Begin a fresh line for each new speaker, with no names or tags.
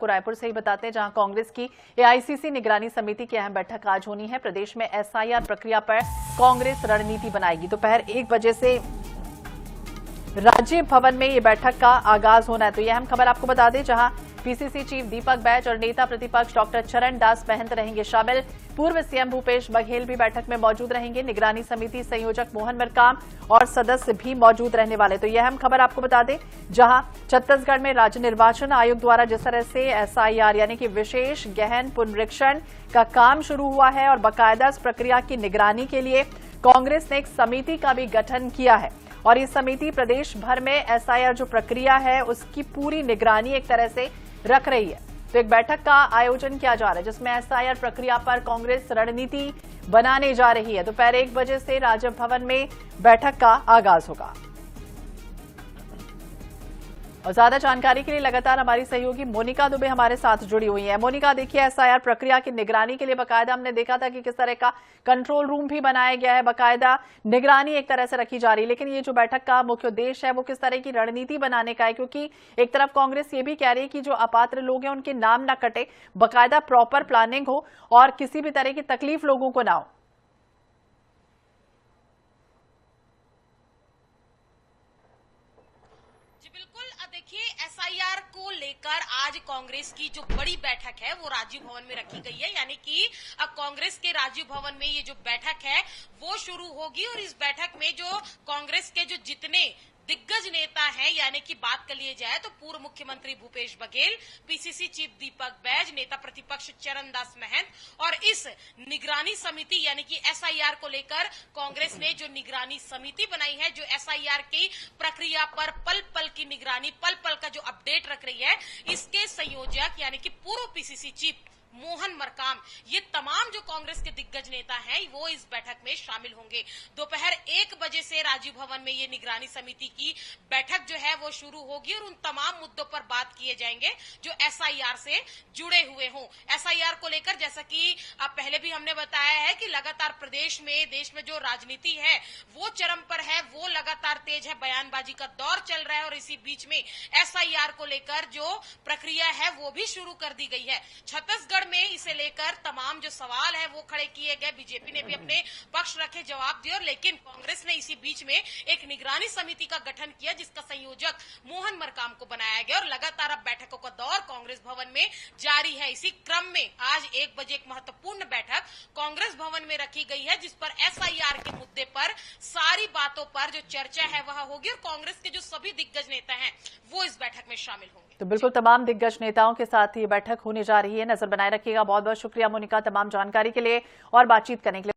आपको रायपुर से ही बताते हैं, जहां कांग्रेस की एआईसीसी निगरानी समिति की अहम बैठक आज होनी है। प्रदेश में एसआईआर प्रक्रिया पर कांग्रेस रणनीति बनाएगी। दोपहर 1 बजे से राज्य भवन में ये बैठक का आगाज होना है। तो यह अहम खबर आपको बता दें, जहां पीसीसी चीफ दीपक बैज और नेता प्रतिपक्ष डॉक्टर चरण दास महंत रहेंगे शामिल। पूर्व सीएम भूपेश बघेल भी बैठक में मौजूद रहेंगे। निगरानी समिति संयोजक मोहन मरकाम और सदस्य भी मौजूद रहने वाले। तो यह अहम खबर आपको बता दें, जहां छत्तीसगढ़ में राज्य निर्वाचन आयोग द्वारा जिस तरह से एसआईआर यानी कि विशेष गहन पुनरीक्षण का काम शुरू हुआ है और बाकायदा इस प्रक्रिया की निगरानी के लिए कांग्रेस ने एक समिति का भी गठन किया है और ये समिति प्रदेश भर में एसआईआर जो प्रक्रिया है उसकी पूरी निगरानी एक तरह से रख रही है। तो एक बैठक का आयोजन किया जा रहा है जिसमें एसआईआर प्रक्रिया पर कांग्रेस रणनीति बनाने जा रही है। दोपहर 1 बजे से राजभवन भवन में बैठक का आगाज होगा। और ज्यादा जानकारी के लिए लगातार हमारी सहयोगी मोनिका दुबे हमारे साथ जुड़ी हुई है। मोनिका, देखिए एसआईआर प्रक्रिया की निगरानी के लिए बाकायदा हमने देखा था कि किस तरह का कंट्रोल रूम भी बनाया गया है, बाकायदा निगरानी एक तरह से रखी जा रही है। लेकिन ये जो बैठक का मुख्य उद्देश्य है वो किस तरह की रणनीति बनाने का है, क्योंकि एक तरफ कांग्रेस ये भी कह रही है कि जो अपात्र लोग हैं उनके नाम न कटे, बाकायदा प्रॉपर प्लानिंग हो और किसी भी तरह की तकलीफ लोगों को ना हो।
देखिए, एसआईआर को लेकर आज कांग्रेस की जो बड़ी बैठक है वो राजीव भवन में रखी गई है। यानी कि अब कांग्रेस के राजीव भवन में ये जो बैठक है वो शुरू होगी और इस बैठक में जो कांग्रेस के जो जितने दिग्गज नेता हैं, यानी कि बात कर लिए जाए तो पूर्व मुख्यमंत्री भूपेश बघेल, पीसीसी चीफ दीपक बैज, नेता प्रतिपक्ष चरण दास महंत और इस निगरानी समिति यानी कि एसआईआर को लेकर कांग्रेस ने जो निगरानी समिति बनाई है, जो एसआईआर की प्रक्रिया पर पल पल की निगरानी, पल पल का जो अपडेट रख रही है, इसके संयोजक यानी कि पूर्व पीसीसी चीफ मोहन मरकाम, ये तमाम जो कांग्रेस के दिग्गज नेता हैं वो इस बैठक में शामिल होंगे। दोपहर 1 बजे से राजीव भवन में ये निगरानी समिति की बैठक जो है वो शुरू होगी और उन तमाम मुद्दों पर बात किए जाएंगे जो एसआईआर से जुड़े हुए हों। एसआईआर को लेकर जैसा कि पहले भी हमने बताया है कि लगातार प्रदेश में, देश में जो राजनीति है वो चरम पर है, वो लगातार तेज है, बयानबाजी का दौर चल रहा है और इसी बीच में एसआईआर को लेकर जो प्रक्रिया है वो भी शुरू कर दी गई है। छत्तीसगढ़ में इसे लेकर तमाम जो सवाल है वो खड़े किए गए। बीजेपी ने भी अपने पक्ष रखे, जवाब दिए, लेकिन कांग्रेस ने इसी बीच में एक निगरानी समिति का गठन किया जिसका संयोजक मोहन मरकाम को बनाया गया और लगातार अब बैठकों का दौर कांग्रेस भवन में जारी है। इसी क्रम में आज 1 बजे एक महत्वपूर्ण बैठक कांग्रेस भवन में रखी गई है जिस पर एसआईआर के मुद्दे पर सारी बातों पर जो चर्चा है वह होगी और कांग्रेस के जो सभी दिग्गज नेता हैं वो इस बैठक में शामिल होंगे।
तो बिल्कुल तमाम दिग्गज नेताओं के साथ ये बैठक होने जा रही है। नजर बनाए रखिएगा। बहुत बहुत शुक्रिया मोनिका तमाम जानकारी के लिए और बातचीत करने के लिए।